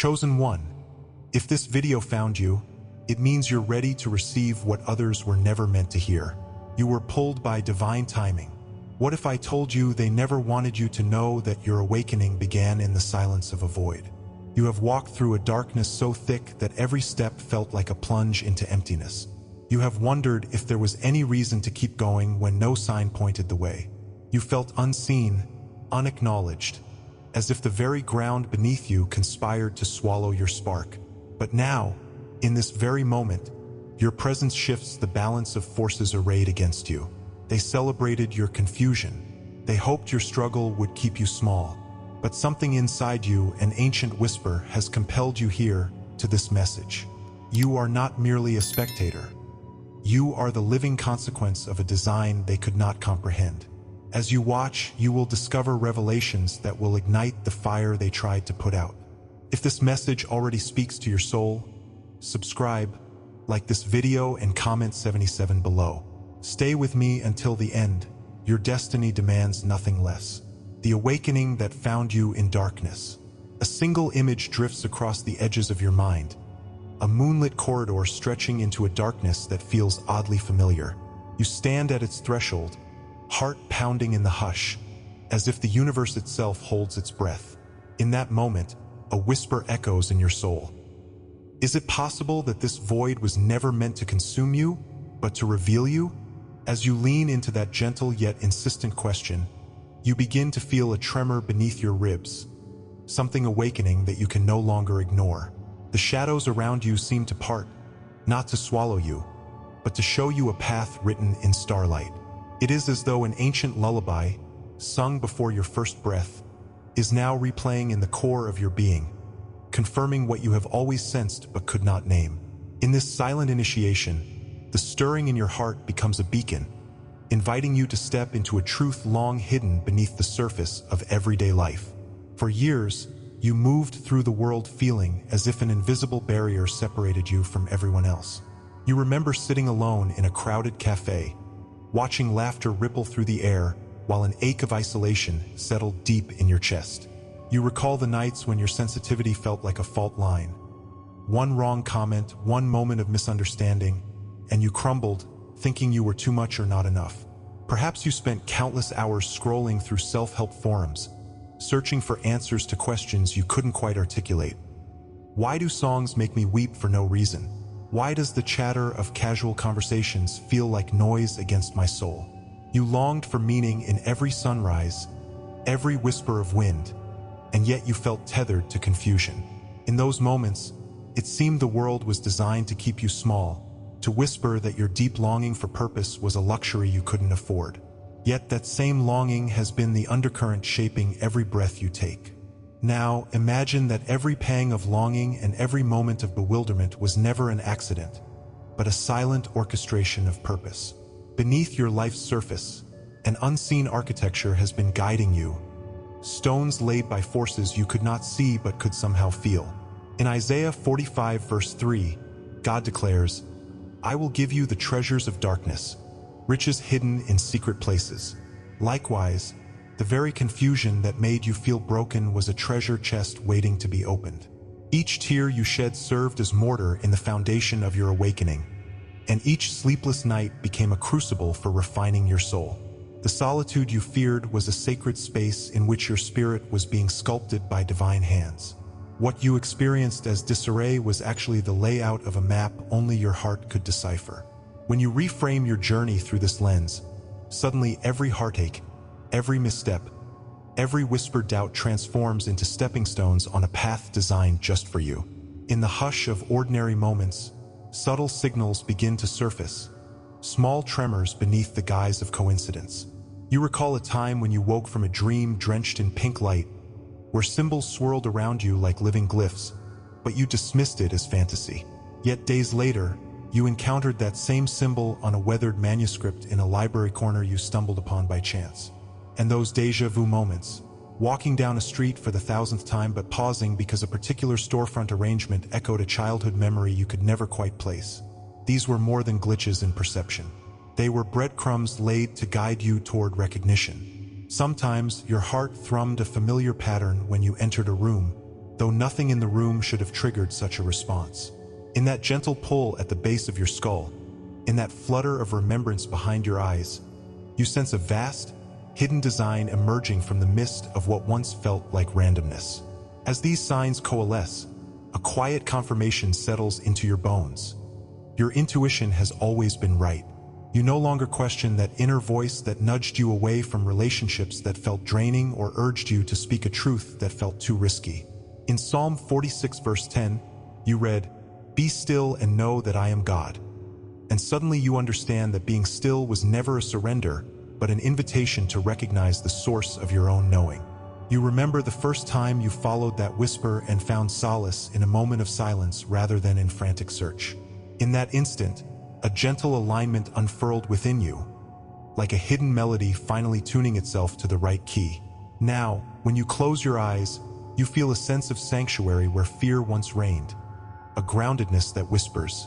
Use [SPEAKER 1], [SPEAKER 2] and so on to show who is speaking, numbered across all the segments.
[SPEAKER 1] Chosen one. If this video found you, it means you're ready to receive what others were never meant to hear. You were pulled by divine timing. What if I told you they never wanted you to know that your awakening began in the silence of a void? You have walked through a darkness so thick that every step felt like a plunge into emptiness. You have wondered if there was any reason to keep going when no sign pointed the way. You felt unseen, unacknowledged, as if the very ground beneath you conspired to swallow your spark. But now, in this very moment, your presence shifts the balance of forces arrayed against you. They celebrated your confusion. They hoped your struggle would keep you small. But something inside you, an ancient whisper, has compelled you here to this message. You are not merely a spectator. You are the living consequence of a design they could not comprehend. As you watch, you will discover revelations that will ignite the fire they tried to put out. If this message already speaks to your soul, subscribe, like this video, and comment 77 below. Stay with me until the end. Your destiny demands nothing less. The awakening that found you in darkness. A single image drifts across the edges of your mind. A moonlit corridor stretching into a darkness that feels oddly familiar. You stand at its threshold, heart pounding in the hush, as if the universe itself holds its breath. In that moment, a whisper echoes in your soul. Is it possible that this void was never meant to consume you, but to reveal you? As you lean into that gentle yet insistent question, you begin to feel a tremor beneath your ribs, something awakening that you can no longer ignore. The shadows around you seem to part, not to swallow you, but to show you a path written in starlight. It is as though an ancient lullaby, sung before your first breath, is now replaying in the core of your being, confirming what you have always sensed but could not name. In this silent initiation, the stirring in your heart becomes a beacon, inviting you to step into a truth long hidden beneath the surface of everyday life. For years, you moved through the world feeling as if an invisible barrier separated you from everyone else. You remember sitting alone in a crowded cafe, watching laughter ripple through the air while an ache of isolation settled deep in your chest. You recall the nights when your sensitivity felt like a fault line. One wrong comment, one moment of misunderstanding, and you crumbled, thinking you were too much or not enough. Perhaps you spent countless hours scrolling through self-help forums, searching for answers to questions you couldn't quite articulate. Why do songs make me weep for no reason? Why does the chatter of casual conversations feel like noise against my soul? You longed for meaning in every sunrise, every whisper of wind, and yet you felt tethered to confusion. In those moments, it seemed the world was designed to keep you small, to whisper that your deep longing for purpose was a luxury you couldn't afford. Yet that same longing has been the undercurrent shaping every breath you take. Now, imagine that every pang of longing and every moment of bewilderment was never an accident, but a silent orchestration of purpose. Beneath your life's surface, an unseen architecture has been guiding you, stones laid by forces you could not see but could somehow feel. In Isaiah 45 verse 3, God declares, "I will give you the treasures of darkness, riches hidden in secret places." Likewise, the very confusion that made you feel broken was a treasure chest waiting to be opened. Each tear you shed served as mortar in the foundation of your awakening, and each sleepless night became a crucible for refining your soul. The solitude you feared was a sacred space in which your spirit was being sculpted by divine hands. What you experienced as disarray was actually the layout of a map only your heart could decipher. When you reframe your journey through this lens, suddenly every heartache, every misstep, every whispered doubt transforms into stepping stones on a path designed just for you. In the hush of ordinary moments, subtle signals begin to surface, small tremors beneath the guise of coincidence. You recall a time when you woke from a dream drenched in pink light, where symbols swirled around you like living glyphs, but you dismissed it as fantasy. Yet days later, you encountered that same symbol on a weathered manuscript in a library corner you stumbled upon by chance. And those déjà vu moments, walking down a street for the 1000th time but pausing because a particular storefront arrangement echoed a childhood memory you could never quite place. These were more than glitches in perception. They were breadcrumbs laid to guide you toward recognition. Sometimes your heart thrummed a familiar pattern when you entered a room, though nothing in the room should have triggered such a response. In that gentle pull at the base of your skull, in that flutter of remembrance behind your eyes, you sense a vast, hidden design emerging from the mist of what once felt like randomness. As these signs coalesce, a quiet confirmation settles into your bones. Your intuition has always been right. You no longer question that inner voice that nudged you away from relationships that felt draining or urged you to speak a truth that felt too risky. In Psalm 46 verse 10, you read, "Be still and know that I am God." And suddenly you understand that being still was never a surrender, but an invitation to recognize the source of your own knowing. You remember the first time you followed that whisper and found solace in a moment of silence rather than in frantic search. In that instant, a gentle alignment unfurled within you, like a hidden melody finally tuning itself to the right key. Now, when you close your eyes, you feel a sense of sanctuary where fear once reigned, a groundedness that whispers,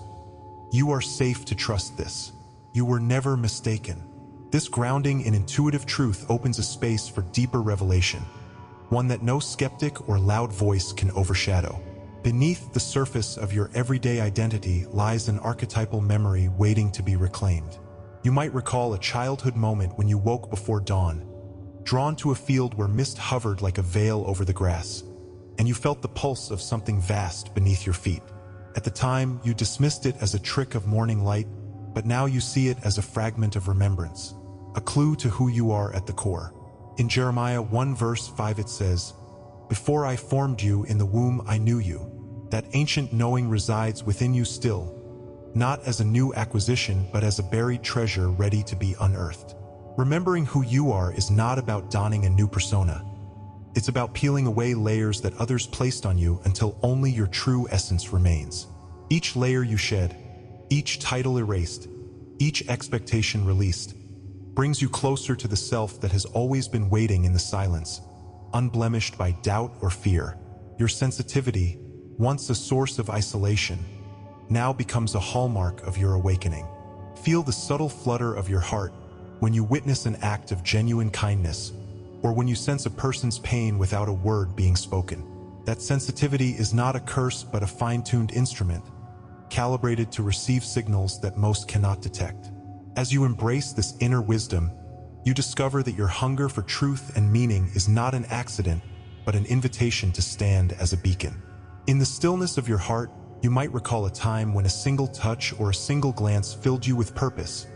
[SPEAKER 1] "You are safe to trust this. You were never mistaken." This grounding in intuitive truth opens a space for deeper revelation, one that no skeptic or loud voice can overshadow. Beneath the surface of your everyday identity lies an archetypal memory waiting to be reclaimed. You might recall a childhood moment when you woke before dawn, drawn to a field where mist hovered like a veil over the grass, and you felt the pulse of something vast beneath your feet. At the time, you dismissed it as a trick of morning light, but now you see it as a fragment of remembrance, a clue to who you are at the core. In Jeremiah 1 verse 5 it says, "Before I formed you in the womb I knew you." That ancient knowing resides within you still, not as a new acquisition but as a buried treasure ready to be unearthed. Remembering who you are is not about donning a new persona. It's about peeling away layers that others placed on you until only your true essence remains. Each layer you shed, each title erased, each expectation released, brings you closer to the self that has always been waiting in the silence, unblemished by doubt or fear. Your sensitivity, once a source of isolation, now becomes a hallmark of your awakening. Feel the subtle flutter of your heart when you witness an act of genuine kindness, or when you sense a person's pain without a word being spoken. That sensitivity is not a curse but a fine-tuned instrument, calibrated to receive signals that most cannot detect. As you embrace this inner wisdom, you discover that your hunger for truth and meaning is not an accident, but an invitation to stand as a beacon. In the stillness of your heart, you might recall a time when a single touch or a single glance filled you with purpose,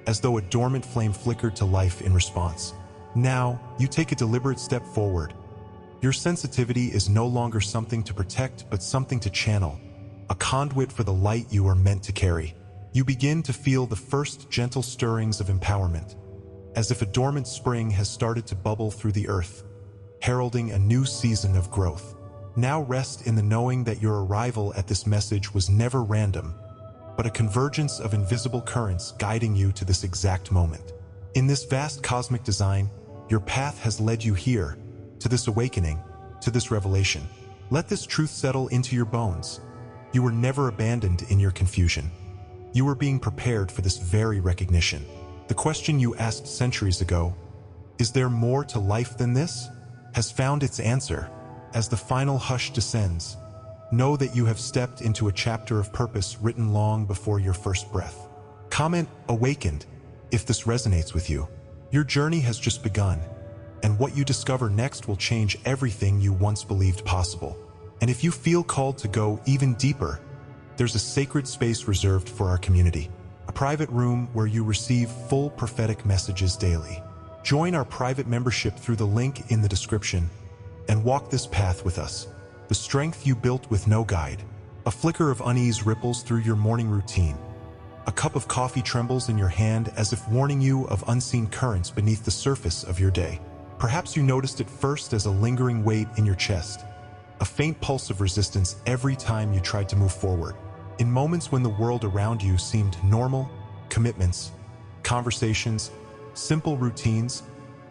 [SPEAKER 1] as though a dormant flame flickered to life in response. Now, you take a deliberate step forward. Your sensitivity is no longer something to protect but something to channel, a conduit for the light you are meant to carry. You begin to feel the first gentle stirrings of empowerment, as if a dormant spring has started to bubble through the earth, heralding a new season of growth. Now rest in the knowing that your arrival at this message was never random, but a convergence of invisible currents guiding you to this exact moment. In this vast cosmic design, your path has led you here, to this awakening, to this revelation. Let this truth settle into your bones. You were never abandoned in your confusion. You were being prepared for this very recognition. The question you asked centuries ago, "Is there more to life than this?" has found its answer. As the final hush descends, know that you have stepped into a chapter of purpose written long before your first breath. Comment "Awakened" if this resonates with you. Your journey has just begun, and what you discover next will change everything you once believed possible. And if you feel called to go even deeper, there's a sacred space reserved for our community, a private room where you receive full prophetic messages daily. Join our private membership through the link in the description and walk this path with us. The strength you built with no guide. A flicker of unease ripples through your morning routine. A cup of coffee trembles in your hand as if warning you of unseen currents beneath the surface of your day. Perhaps you noticed it first as a lingering weight in your chest, a faint pulse of resistance every time you tried to move forward. In moments when the world around you seemed normal, commitments, conversations, simple routines,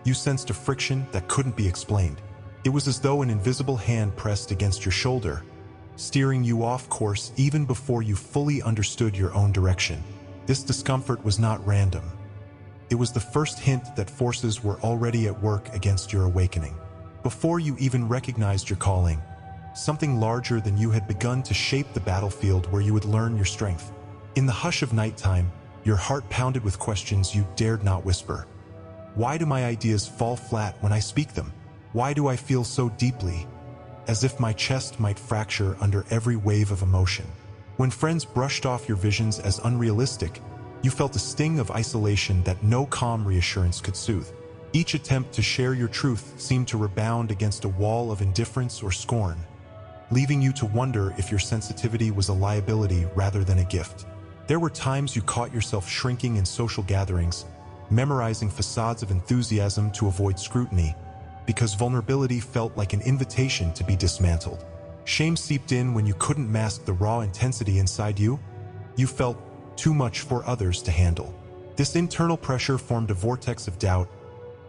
[SPEAKER 1] you sensed a friction that couldn't be explained. It was as though an invisible hand pressed against your shoulder, steering you off course even before you fully understood your own direction. This discomfort was not random. It was the first hint that forces were already at work against your awakening. Before you even recognized your calling, something larger than you had begun to shape the battlefield where you would learn your strength. In the hush of nighttime, your heart pounded with questions you dared not whisper. Why do my ideas fall flat when I speak them? Why do I feel so deeply, as if my chest might fracture under every wave of emotion? When friends brushed off your visions as unrealistic, you felt a sting of isolation that no calm reassurance could soothe. Each attempt to share your truth seemed to rebound against a wall of indifference or scorn, leaving you to wonder if your sensitivity was a liability rather than a gift. There were times you caught yourself shrinking in social gatherings, memorizing facades of enthusiasm to avoid scrutiny, because vulnerability felt like an invitation to be dismantled. Shame seeped in when you couldn't mask the raw intensity inside you. You felt too much for others to handle. This internal pressure formed a vortex of doubt,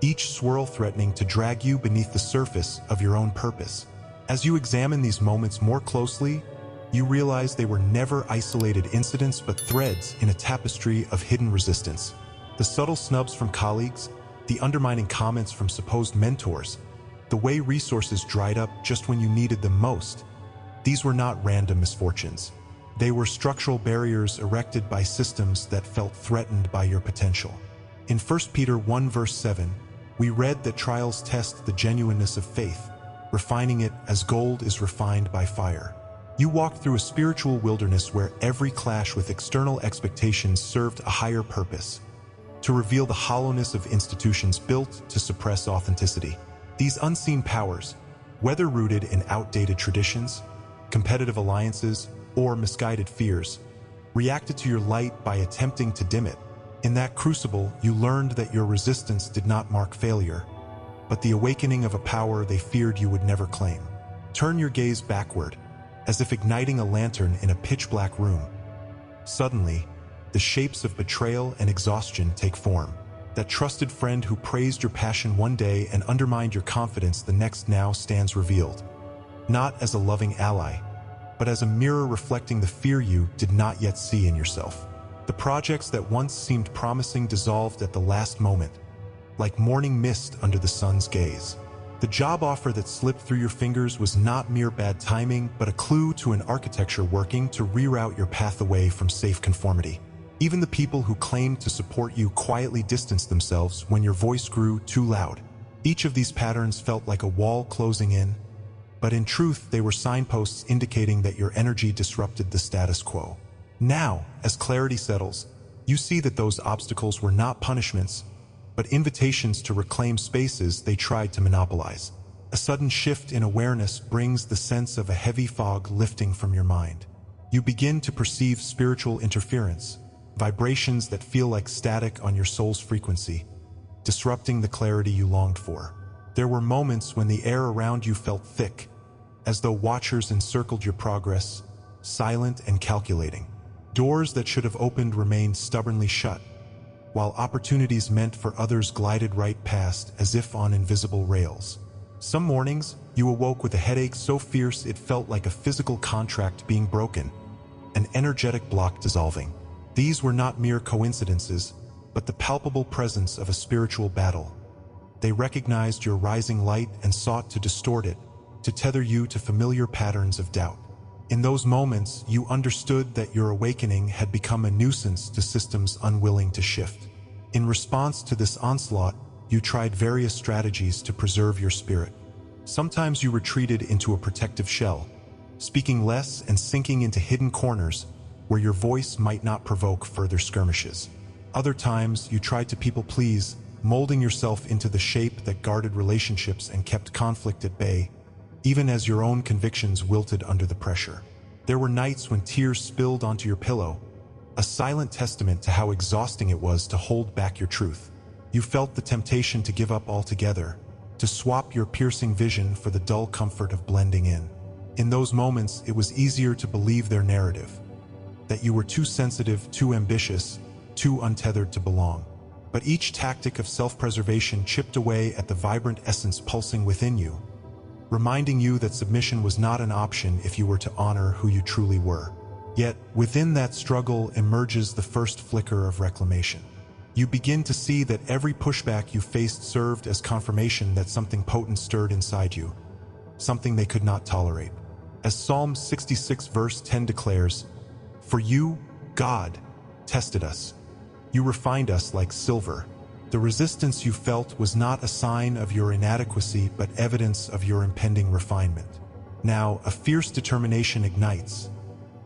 [SPEAKER 1] each swirl threatening to drag you beneath the surface of your own purpose. As you examine these moments more closely, you realize they were never isolated incidents but threads in a tapestry of hidden resistance. The subtle snubs from colleagues, the undermining comments from supposed mentors, the way resources dried up just when you needed them most. These were not random misfortunes. They were structural barriers erected by systems that felt threatened by your potential. In 1 Peter 1 verse 7, we read that trials test the genuineness of faith, refining it as gold is refined by fire. You walked through a spiritual wilderness where every clash with external expectations served a higher purpose, to reveal the hollowness of institutions built to suppress authenticity. These unseen powers, whether rooted in outdated traditions, competitive alliances, or misguided fears, reacted to your light by attempting to dim it. In that crucible, you learned that your resistance did not mark failure, but the awakening of a power they feared you would never claim. Turn your gaze backward, as if igniting a lantern in a pitch-black room. Suddenly, the shapes of betrayal and exhaustion take form. That trusted friend who praised your passion one day and undermined your confidence the next now stands revealed, not as a loving ally, but as a mirror reflecting the fear you did not yet see in yourself. The projects that once seemed promising dissolved at the last moment, like morning mist under the sun's gaze. The job offer that slipped through your fingers was not mere bad timing, but a clue to an architecture working to reroute your path away from safe conformity. Even the people who claimed to support you quietly distanced themselves when your voice grew too loud. Each of these patterns felt like a wall closing in, but in truth they were signposts indicating that your energy disrupted the status quo. Now, as clarity settles, you see that those obstacles were not punishments, but invitations to reclaim spaces they tried to monopolize. A sudden shift in awareness brings the sense of a heavy fog lifting from your mind. You begin to perceive spiritual interference, vibrations that feel like static on your soul's frequency, disrupting the clarity you longed for. There were moments when the air around you felt thick, as though watchers encircled your progress, silent and calculating. Doors that should have opened remained stubbornly shut, while opportunities meant for others glided right past as if on invisible rails. Some mornings, you awoke with a headache so fierce it felt like a physical contract being broken, an energetic block dissolving. These were not mere coincidences, but the palpable presence of a spiritual battle. They recognized your rising light and sought to distort it, to tether you to familiar patterns of doubt. In those moments, you understood that your awakening had become a nuisance to systems unwilling to shift. In response to this onslaught, you tried various strategies to preserve your spirit. Sometimes you retreated into a protective shell, speaking less and sinking into hidden corners where your voice might not provoke further skirmishes. Other times, you tried to people-please, molding yourself into the shape that guarded relationships and kept conflict at bay, even as your own convictions wilted under the pressure. There were nights when tears spilled onto your pillow, a silent testament to how exhausting it was to hold back your truth. You felt the temptation to give up altogether, to swap your piercing vision for the dull comfort of blending in. In those moments, it was easier to believe their narrative, that you were too sensitive, too ambitious, too untethered to belong. But each tactic of self-preservation chipped away at the vibrant essence pulsing within you, reminding you that submission was not an option if you were to honor who you truly were. Yet, within that struggle emerges the first flicker of reclamation. You begin to see that every pushback you faced served as confirmation that something potent stirred inside you, something they could not tolerate. As Psalm 66 verse 10 declares, "For you, God, tested us. You refined us like silver." The resistance you felt was not a sign of your inadequacy, but evidence of your impending refinement. Now, a fierce determination ignites.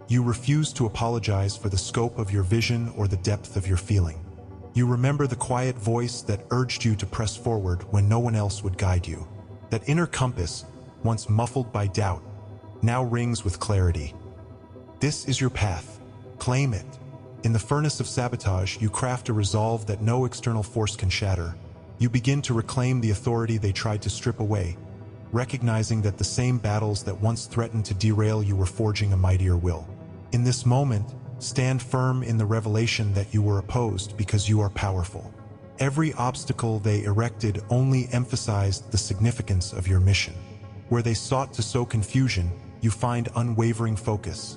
[SPEAKER 1] You refuse to apologize for the scope of your vision or the depth of your feeling. You remember the quiet voice that urged you to press forward when no one else would guide you. That inner compass, once muffled by doubt, now rings with clarity. This is your path. Claim it. In the furnace of sabotage, you craft a resolve that no external force can shatter. You begin to reclaim the authority they tried to strip away, recognizing that the same battles that once threatened to derail you were forging a mightier will. In this moment, stand firm in the revelation that you were opposed because you are powerful. Every obstacle they erected only emphasized the significance of your mission. Where they sought to sow confusion, you find unwavering focus.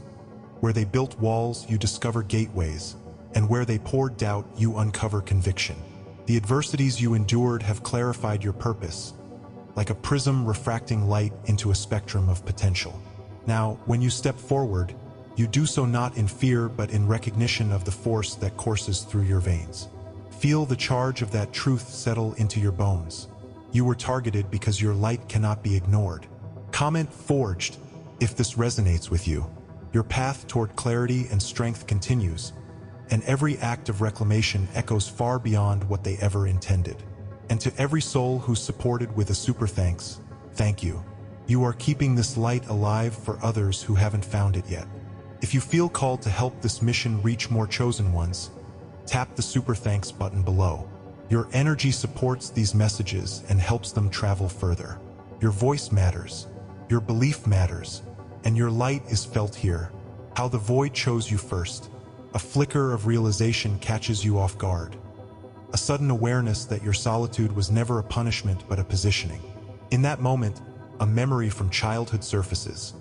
[SPEAKER 1] Where they built walls, you discover gateways, and where they poured doubt, you uncover conviction. The adversities you endured have clarified your purpose, like a prism refracting light into a spectrum of potential. Now, when you step forward, you do so not in fear but in recognition of the force that courses through your veins. Feel the charge of that truth settle into your bones. You were targeted because your light cannot be ignored. Comment "Forged" if this resonates with you. Your path toward clarity and strength continues, and every act of reclamation echoes far beyond what they ever intended. And to every soul who's supported with a super thanks, thank you. You are keeping this light alive for others who haven't found it yet. If you feel called to help this mission reach more chosen ones, tap the super thanks button below. Your energy supports these messages and helps them travel further. Your voice matters, your belief matters, and your light is felt here. How the void chose you first. A flicker of realization catches you off guard. A sudden awareness that your solitude was never a punishment but a positioning. In that moment, a memory from childhood surfaces.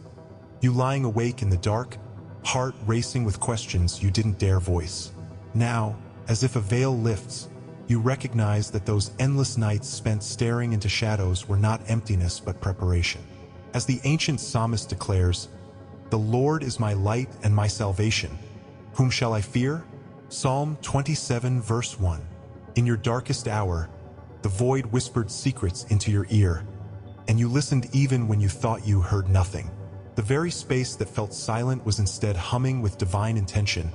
[SPEAKER 1] You lying awake in the dark, heart racing with questions you didn't dare voice. Now, as if a veil lifts, you recognize that those endless nights spent staring into shadows were not emptiness but preparation. As the ancient psalmist declares, "The Lord is my light and my salvation. Whom shall I fear?" Psalm 27 verse 1. In your darkest hour, the void whispered secrets into your ear, and you listened even when you thought you heard nothing. The very space that felt silent was instead humming with divine intention,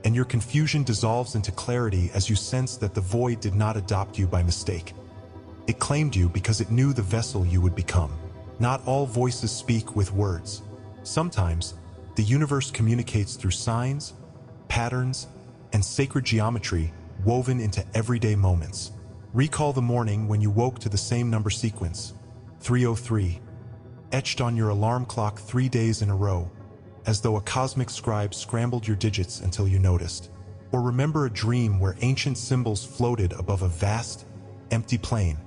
[SPEAKER 1] and your confusion dissolves into clarity as you sense that the void did not adopt you by mistake. It claimed you because it knew the vessel you would become. Not all voices speak with words. Sometimes, the universe communicates through signs, patterns, and sacred geometry woven into everyday moments. Recall the morning when you woke to the same number sequence, 303, etched on your alarm clock 3 days in a row, as though a cosmic scribe scrambled your digits until you noticed. Or remember a dream where ancient symbols floated above a vast, empty plain,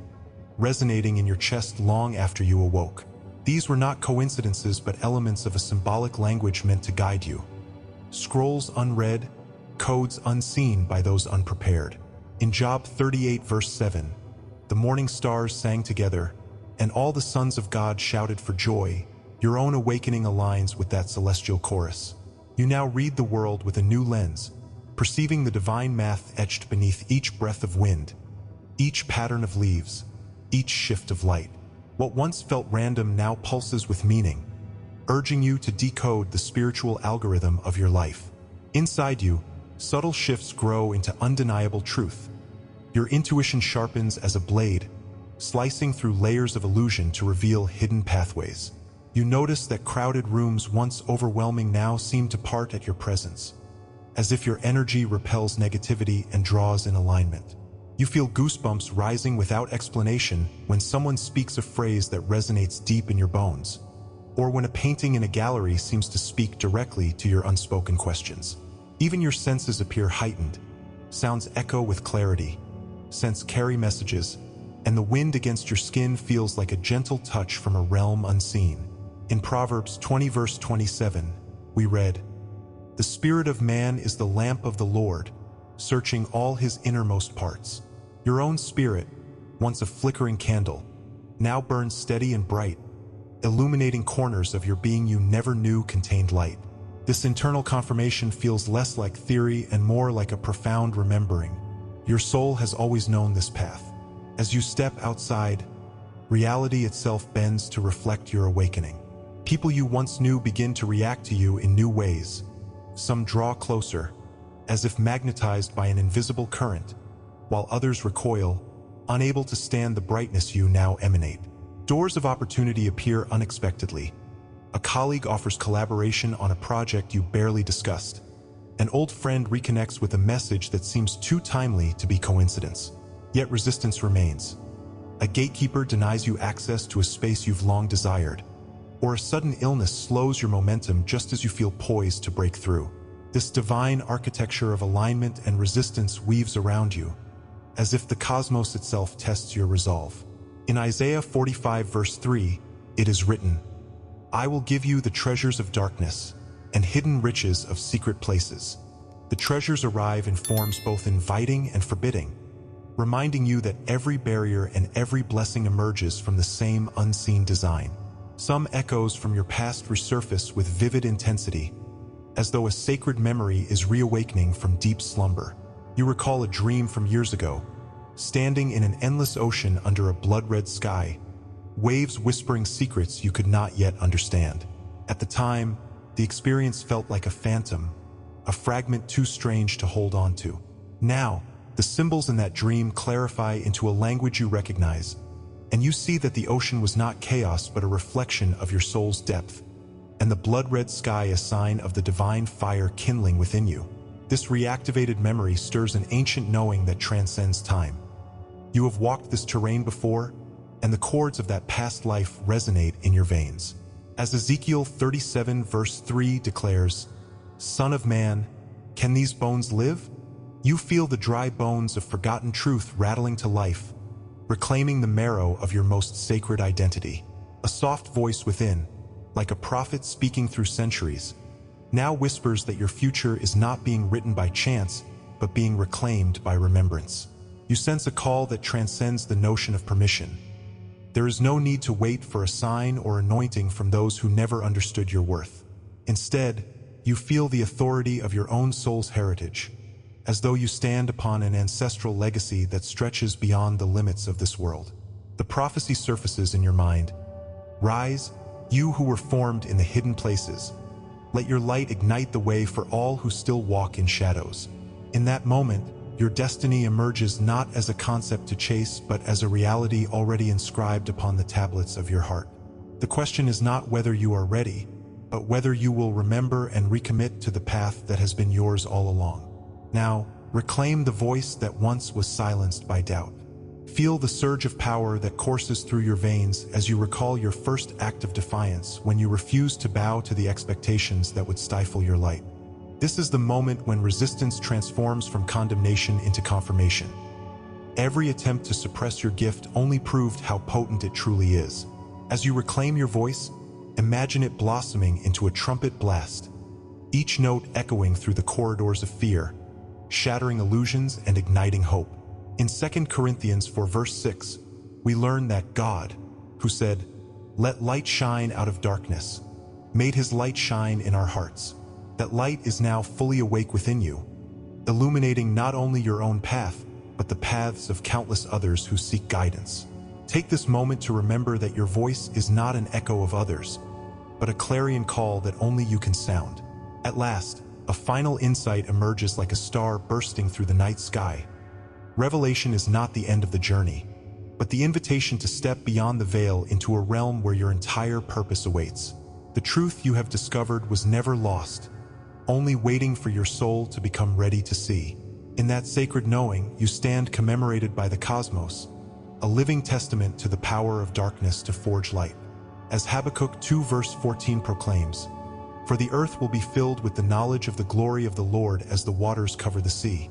[SPEAKER 1] resonating in your chest long after you awoke. These were not coincidences but elements of a symbolic language meant to guide you. Scrolls unread, codes unseen by those unprepared. In Job 38 verse 7, the morning stars sang together, and all the sons of God shouted for joy. Your own awakening aligns with that celestial chorus. You now read the world with a new lens, perceiving the divine math etched beneath each breath of wind, each pattern of leaves, each shift of light. What once felt random now pulses with meaning, urging you to decode the spiritual algorithm of your life. Inside you, subtle shifts grow into undeniable truth. Your intuition sharpens as a blade, slicing through layers of illusion to reveal hidden pathways. You notice that crowded rooms once overwhelming now seem to part at your presence, as if your energy repels negativity and draws in alignment. You feel goosebumps rising without explanation when someone speaks a phrase that resonates deep in your bones, or when a painting in a gallery seems to speak directly to your unspoken questions. Even your senses appear heightened. Sounds echo with clarity, scents carry messages, and the wind against your skin feels like a gentle touch from a realm unseen. In Proverbs 20 verse 27, we read, "The spirit of man is the lamp of the Lord, searching all his innermost parts." Your own spirit, once a flickering candle, now burns steady and bright, illuminating corners of your being you never knew contained light. This internal confirmation feels less like theory and more like a profound remembering. Your soul has always known this path. As you step outside, reality itself bends to reflect your awakening. People you once knew begin to react to you in new ways. Some draw closer, as if magnetized by an invisible current, while others recoil, unable to stand the brightness you now emanate. Doors of opportunity appear unexpectedly. A colleague offers collaboration on a project you barely discussed. An old friend reconnects with a message that seems too timely to be coincidence. Yet resistance remains. A gatekeeper denies you access to a space you've long desired, or a sudden illness slows your momentum just as you feel poised to break through. This divine architecture of alignment and resistance weaves around you, as if the cosmos itself tests your resolve. In Isaiah 45 verse 3, it is written, "I will give you the treasures of darkness and hidden riches of secret places." The treasures arrive in forms both inviting and forbidding, reminding you that every barrier and every blessing emerges from the same unseen design. Some echoes from your past resurface with vivid intensity, as though a sacred memory is reawakening from deep slumber. You recall a dream from years ago, standing in an endless ocean under a blood-red sky, waves whispering secrets you could not yet understand. At the time, the experience felt like a phantom, a fragment too strange to hold on to. Now, the symbols in that dream clarify into a language you recognize, and you see that the ocean was not chaos but a reflection of your soul's depth, and the blood-red sky a sign of the divine fire kindling within you. This reactivated memory stirs an ancient knowing that transcends time. You have walked this terrain before, and the chords of that past life resonate in your veins. As Ezekiel 37 verse 3 declares, "Son of man, can these bones live?" You feel the dry bones of forgotten truth rattling to life, reclaiming the marrow of your most sacred identity. A soft voice within, like a prophet speaking through centuries, now whispers that your future is not being written by chance, but being reclaimed by remembrance. You sense a call that transcends the notion of permission. There is no need to wait for a sign or anointing from those who never understood your worth. Instead, you feel the authority of your own soul's heritage, as though you stand upon an ancestral legacy that stretches beyond the limits of this world. The prophecy surfaces in your mind. "Rise, you who were formed in the hidden places. Let your light ignite the way for all who still walk in shadows." In that moment, your destiny emerges not as a concept to chase, but as a reality already inscribed upon the tablets of your heart. The question is not whether you are ready, but whether you will remember and recommit to the path that has been yours all along. Now, reclaim the voice that once was silenced by doubt. Feel the surge of power that courses through your veins as you recall your first act of defiance when you refused to bow to the expectations that would stifle your light. This is the moment when resistance transforms from condemnation into confirmation. Every attempt to suppress your gift only proved how potent it truly is. As you reclaim your voice, imagine it blossoming into a trumpet blast, each note echoing through the corridors of fear, shattering illusions and igniting hope. In 2 Corinthians 4 verse 6, we learn that God, who said, "Let light shine out of darkness," made his light shine in our hearts. That light is now fully awake within you, illuminating not only your own path, but the paths of countless others who seek guidance. Take this moment to remember that your voice is not an echo of others, but a clarion call that only you can sound. At last, a final insight emerges like a star bursting through the night sky. Revelation is not the end of the journey, but the invitation to step beyond the veil into a realm where your entire purpose awaits. The truth you have discovered was never lost, only waiting for your soul to become ready to see. In that sacred knowing, you stand commemorated by the cosmos, a living testament to the power of darkness to forge light. As Habakkuk 2 verse 14 proclaims, "For the earth will be filled with the knowledge of the glory of the Lord as the waters cover the sea."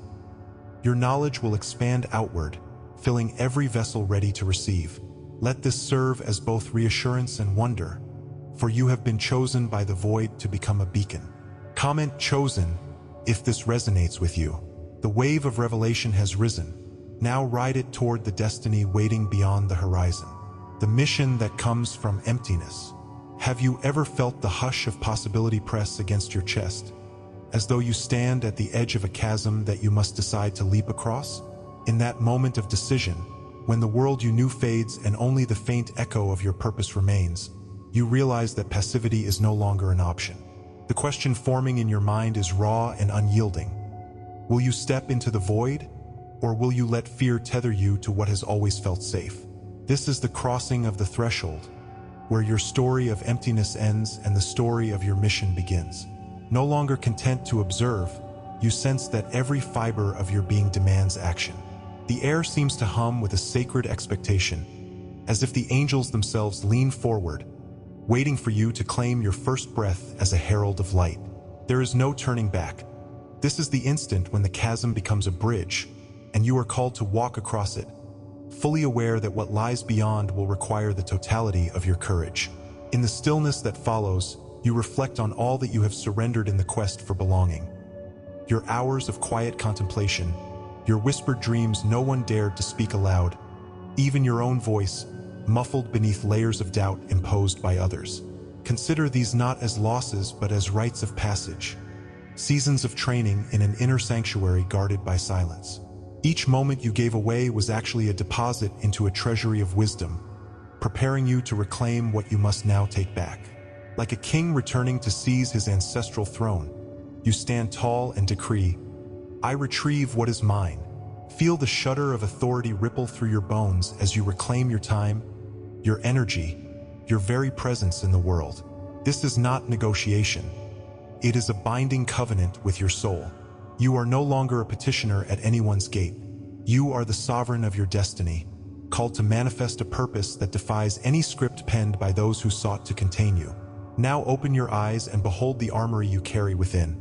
[SPEAKER 1] Your knowledge will expand outward, filling every vessel ready to receive. Let this serve as both reassurance and wonder, for you have been chosen by the void to become a beacon. Comment "chosen" if this resonates with you. The wave of revelation has risen. Now ride it toward the destiny waiting beyond the horizon. The mission that comes from emptiness. Have you ever felt the hush of possibility press against your chest, as though you stand at the edge of a chasm that you must decide to leap across? In that moment of decision, when the world you knew fades and only the faint echo of your purpose remains, you realize that passivity is no longer an option. The question forming in your mind is raw and unyielding. Will you step into the void, or will you let fear tether you to what has always felt safe? This is the crossing of the threshold, where your story of emptiness ends and the story of your mission begins. No longer content to observe, you sense that every fiber of your being demands action. The air seems to hum with a sacred expectation, as if the angels themselves lean forward, waiting for you to claim your first breath as a herald of light. There is no turning back. This is the instant when the chasm becomes a bridge, and you are called to walk across it, fully aware that what lies beyond will require the totality of your courage. In the stillness that follows, you reflect on all that you have surrendered in the quest for belonging. Your hours of quiet contemplation, your whispered dreams no one dared to speak aloud, even your own voice, muffled beneath layers of doubt imposed by others. Consider these not as losses but as rites of passage, seasons of training in an inner sanctuary guarded by silence. Each moment you gave away was actually a deposit into a treasury of wisdom, preparing you to reclaim what you must now take back. Like a king returning to seize his ancestral throne, you stand tall and decree, "I retrieve what is mine." Feel the shudder of authority ripple through your bones as you reclaim your time, your energy, your very presence in the world. This is not negotiation. It is a binding covenant with your soul. You are no longer a petitioner at anyone's gate. You are the sovereign of your destiny, called to manifest a purpose that defies any script penned by those who sought to contain you. Now open your eyes and behold the armory you carry within.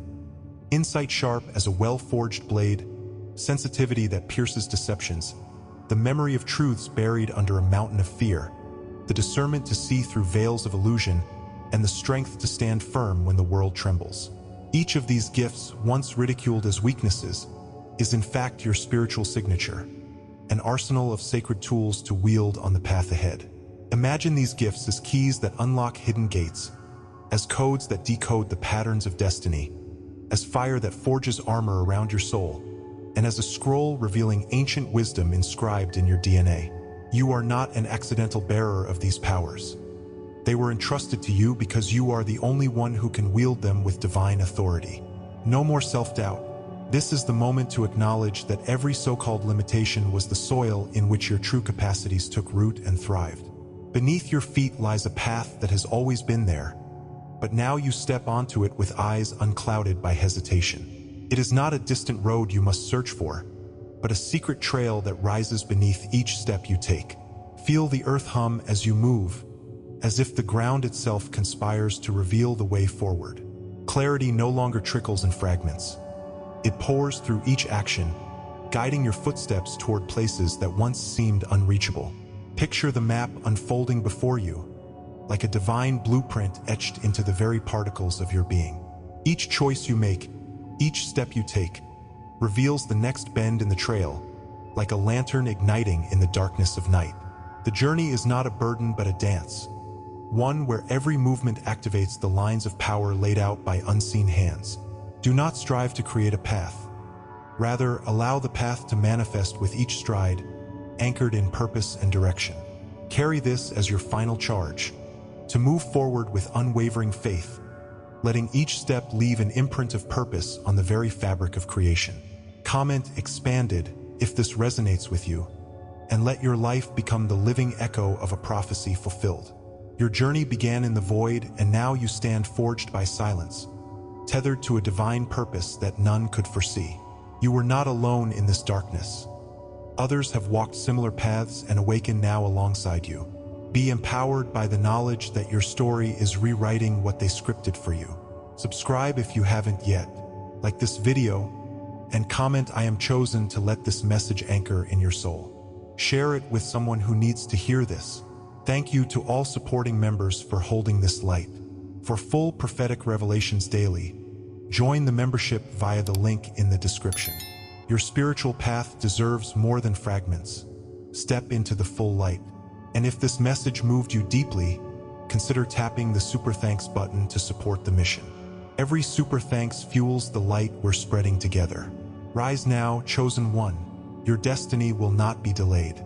[SPEAKER 1] Insight sharp as a well-forged blade, sensitivity that pierces deceptions, the memory of truths buried under a mountain of fear, the discernment to see through veils of illusion, and the strength to stand firm when the world trembles. Each of these gifts, once ridiculed as weaknesses, is in fact your spiritual signature, an arsenal of sacred tools to wield on the path ahead. Imagine these gifts as keys that unlock hidden gates, as codes that decode the patterns of destiny, as fire that forges armor around your soul, and as a scroll revealing ancient wisdom inscribed in your DNA. You are not an accidental bearer of these powers. They were entrusted to you because you are the only one who can wield them with divine authority. No more self-doubt. This is the moment to acknowledge that every so-called limitation was the soil in which your true capacities took root and thrived. Beneath your feet lies a path that has always been there, but now you step onto it with eyes unclouded by hesitation. It is not a distant road you must search for, but a secret trail that rises beneath each step you take. Feel the earth hum as you move, as if the ground itself conspires to reveal the way forward. Clarity no longer trickles in fragments. It pours through each action, guiding your footsteps toward places that once seemed unreachable. Picture the map unfolding before you, like a divine blueprint etched into the very particles of your being. Each choice you make, each step you take, reveals the next bend in the trail, like a lantern igniting in the darkness of night. The journey is not a burden but a dance, one where every movement activates the lines of power laid out by unseen hands. Do not strive to create a path. Rather, allow the path to manifest with each stride, anchored in purpose and direction. Carry this as your final charge, to move forward with unwavering faith, letting each step leave an imprint of purpose on the very fabric of creation. Comment expanded if this resonates with you, and let your life become the living echo of a prophecy fulfilled. Your journey began in the void, and now you stand forged by silence, tethered to a divine purpose that none could foresee. You were not alone in this darkness. Others have walked similar paths and awaken now alongside you. Be empowered by the knowledge that your story is rewriting what they scripted for you. Subscribe if you haven't yet, like this video, and comment "I am chosen" to let this message anchor in your soul. Share it with someone who needs to hear this. Thank you to all supporting members for holding this light. For full prophetic revelations daily, join the membership via the link in the description. Your spiritual path deserves more than fragments. Step into the full light. And if this message moved you deeply, consider tapping the Super Thanks button to support the mission. Every Super Thanks fuels the light we're spreading together. Rise now, Chosen One. Your destiny will not be delayed.